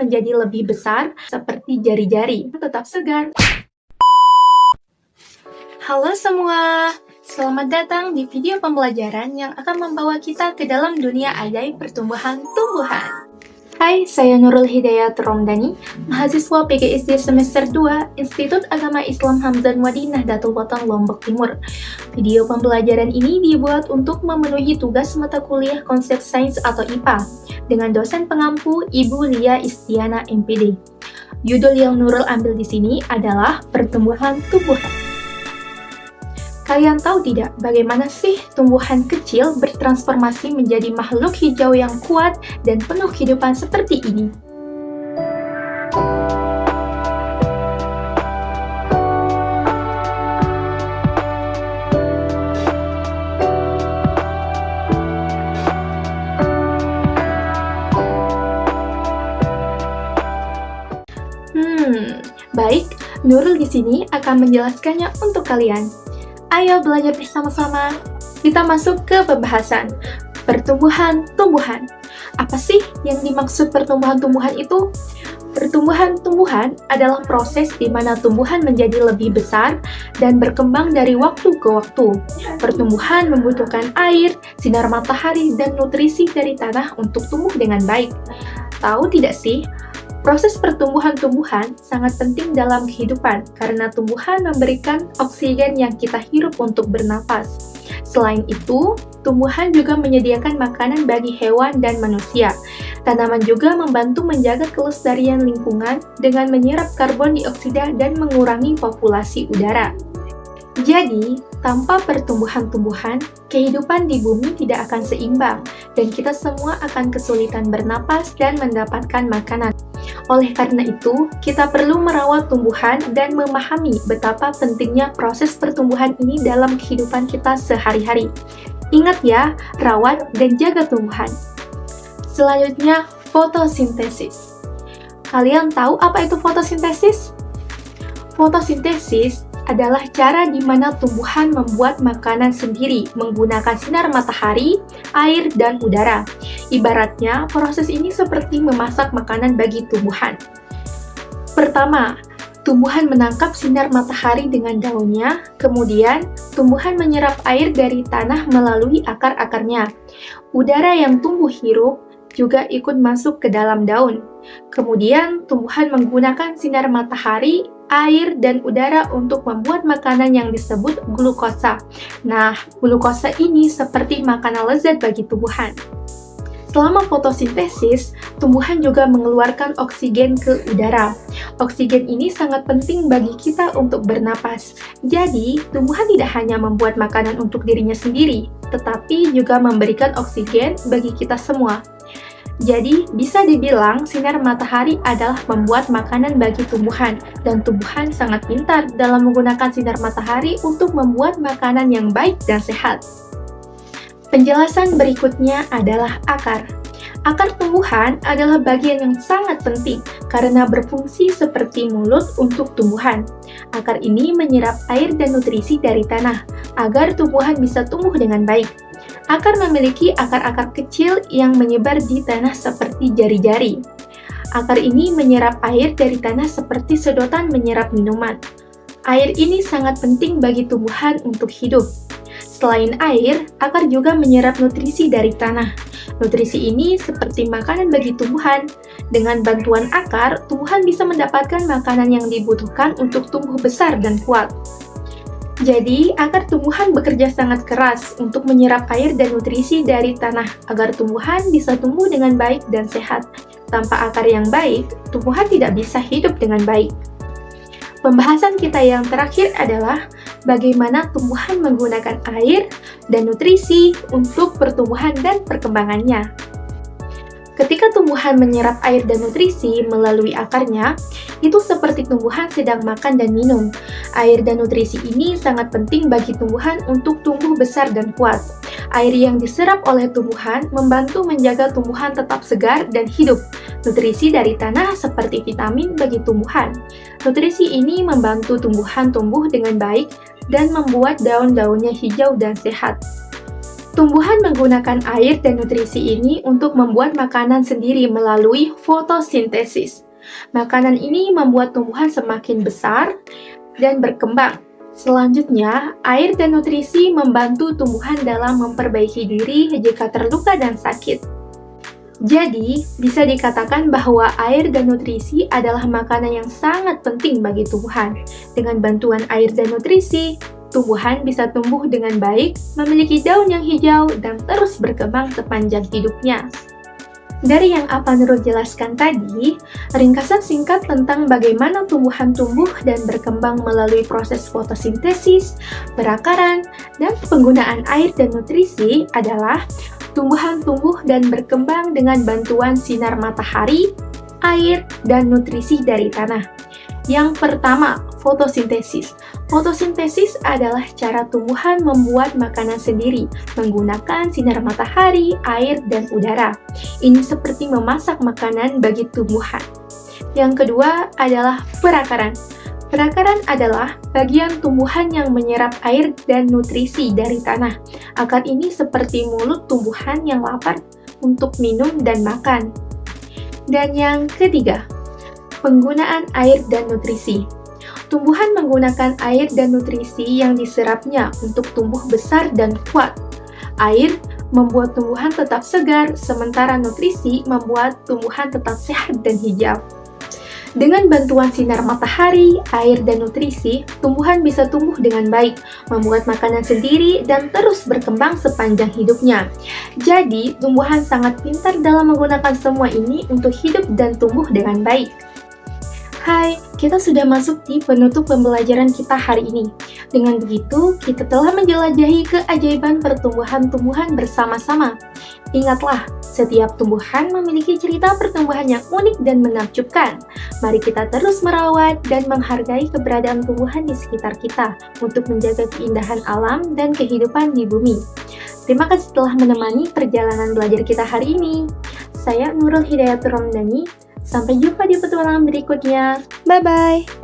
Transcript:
menjadi lebih besar seperti jari-jari, tetap segar. Halo semua, selamat datang di video pembelajaran yang akan membawa kita ke dalam dunia ajaib pertumbuhan tumbuhan. Hai, saya Nurul Hidayat Romdani, mahasiswa PGSD semester 2, Institut Agama Islam Hamzan Wadi Nahdlatul Watan Lombok Timur. Video pembelajaran ini dibuat untuk memenuhi tugas mata kuliah konsep sains atau IPA dengan dosen pengampu Ibu Lia Istiana MPD. Judul yang Nurul ambil di sini adalah pertumbuhan tumbuhan. Kalian tahu tidak bagaimana sih tumbuhan kecil bertransformasi menjadi makhluk hijau yang kuat dan penuh kehidupan seperti ini? Baik, Nurul di sini akan menjelaskannya untuk kalian. Ayo belajar bersama-sama. Kita masuk ke pembahasan. Pertumbuhan tumbuhan. Apa sih yang dimaksud pertumbuhan tumbuhan itu? Pertumbuhan tumbuhan adalah proses di mana tumbuhan menjadi lebih besar dan berkembang dari waktu ke waktu. Pertumbuhan membutuhkan air, sinar matahari, dan nutrisi dari tanah untuk tumbuh dengan baik. Tahu tidak sih? Proses pertumbuhan tumbuhan sangat penting dalam kehidupan karena tumbuhan memberikan oksigen yang kita hirup untuk bernapas. Selain itu, tumbuhan juga menyediakan makanan bagi hewan dan manusia. Tanaman juga membantu menjaga kelestarian lingkungan dengan menyerap karbon dioksida dan mengurangi populasi udara. Jadi, tanpa pertumbuhan tumbuhan, kehidupan di bumi tidak akan seimbang dan kita semua akan kesulitan bernapas dan mendapatkan makanan. Oleh karena itu, kita perlu merawat tumbuhan dan memahami betapa pentingnya proses pertumbuhan ini dalam kehidupan kita sehari-hari. Ingat ya, rawat dan jaga tumbuhan. Selanjutnya, fotosintesis. Kalian tahu apa itu fotosintesis? Fotosintesis adalah cara di mana tumbuhan membuat makanan sendiri menggunakan sinar matahari, air, dan udara. Ibaratnya, proses ini seperti memasak makanan bagi tumbuhan. Pertama, tumbuhan menangkap sinar matahari dengan daunnya, kemudian tumbuhan menyerap air dari tanah melalui akar-akarnya. Udara yang tumbuh hirup juga ikut masuk ke dalam daun. Kemudian, tumbuhan menggunakan sinar matahari, air, dan udara untuk membuat makanan yang disebut glukosa. Nah, glukosa ini seperti makanan lezat bagi tumbuhan. Selama fotosintesis, tumbuhan juga mengeluarkan oksigen ke udara. Oksigen ini sangat penting bagi kita untuk bernapas. Jadi, tumbuhan tidak hanya membuat makanan untuk dirinya sendiri, tetapi juga memberikan oksigen bagi kita semua. Jadi, bisa dibilang sinar matahari adalah membuat makanan bagi tumbuhan, dan tumbuhan sangat pintar dalam menggunakan sinar matahari untuk membuat makanan yang baik dan sehat. Penjelasan berikutnya adalah akar. Akar tumbuhan adalah bagian yang sangat penting karena berfungsi seperti mulut untuk tumbuhan. Akar ini menyerap air dan nutrisi dari tanah agar tumbuhan bisa tumbuh dengan baik. Akar memiliki akar-akar kecil yang menyebar di tanah seperti jari-jari. Akar ini menyerap air dari tanah seperti sedotan menyerap minuman. Air ini sangat penting bagi tumbuhan untuk hidup. Selain air, akar juga menyerap nutrisi dari tanah. Nutrisi ini seperti makanan bagi tumbuhan. Dengan bantuan akar, tumbuhan bisa mendapatkan makanan yang dibutuhkan untuk tumbuh besar dan kuat. Jadi, akar tumbuhan bekerja sangat keras untuk menyerap air dan nutrisi dari tanah agar tumbuhan bisa tumbuh dengan baik dan sehat. Tanpa akar yang baik, tumbuhan tidak bisa hidup dengan baik. Pembahasan kita yang terakhir adalah bagaimana tumbuhan menggunakan air dan nutrisi untuk pertumbuhan dan perkembangannya. Ketika tumbuhan menyerap air dan nutrisi melalui akarnya, itu seperti tumbuhan sedang makan dan minum. Air dan nutrisi ini sangat penting bagi tumbuhan untuk tumbuh besar dan kuat. Air yang diserap oleh tumbuhan membantu menjaga tumbuhan tetap segar dan hidup. Nutrisi dari tanah seperti vitamin bagi tumbuhan. Nutrisi ini membantu tumbuhan tumbuh dengan baik dan membuat daun-daunnya hijau dan sehat. Tumbuhan menggunakan air dan nutrisi ini untuk membuat makanan sendiri melalui fotosintesis. Makanan ini membuat tumbuhan semakin besar dan berkembang. Selanjutnya, air dan nutrisi membantu tumbuhan dalam memperbaiki diri jika terluka dan sakit. Jadi, bisa dikatakan bahwa air dan nutrisi adalah makanan yang sangat penting bagi tumbuhan. Dengan bantuan air dan nutrisi, tumbuhan bisa tumbuh dengan baik, memiliki daun yang hijau, dan terus berkembang sepanjang hidupnya. Dari yang apa Nurul jelaskan tadi, ringkasan singkat tentang bagaimana tumbuhan tumbuh dan berkembang melalui proses fotosintesis, perakaran, dan penggunaan air dan nutrisi adalah tumbuhan tumbuh dan berkembang dengan bantuan sinar matahari, air, dan nutrisi dari tanah. Yang pertama, fotosintesis. Fotosintesis adalah cara tumbuhan membuat makanan sendiri menggunakan sinar matahari, air, dan udara. Ini seperti memasak makanan bagi tumbuhan. Yang kedua adalah perakaran. Perakaran adalah bagian tumbuhan yang menyerap air dan nutrisi dari tanah. Akar ini seperti mulut tumbuhan yang lapar untuk minum dan makan. Dan yang ketiga, penggunaan air dan nutrisi. Tumbuhan menggunakan air dan nutrisi yang diserapnya untuk tumbuh besar dan kuat. Air membuat tumbuhan tetap segar, sementara nutrisi membuat tumbuhan tetap sehat dan hijau. Dengan bantuan sinar matahari, air, dan nutrisi, tumbuhan bisa tumbuh dengan baik, membuat makanan sendiri, dan terus berkembang sepanjang hidupnya. Jadi, tumbuhan sangat pintar dalam menggunakan semua ini untuk hidup dan tumbuh dengan baik. Hai, kita sudah masuk di penutup pembelajaran kita hari ini. Dengan begitu, kita telah menjelajahi keajaiban pertumbuhan-tumbuhan bersama-sama. Ingatlah, setiap tumbuhan memiliki cerita pertumbuhan yang unik dan menakjubkan. Mari kita terus merawat dan menghargai keberadaan tumbuhan di sekitar kita untuk menjaga keindahan alam dan kehidupan di bumi. Terima kasih telah menemani perjalanan belajar kita hari ini. Saya Nurul Hidayatur Ramdhani. Sampai jumpa di petualangan berikutnya. Bye-bye!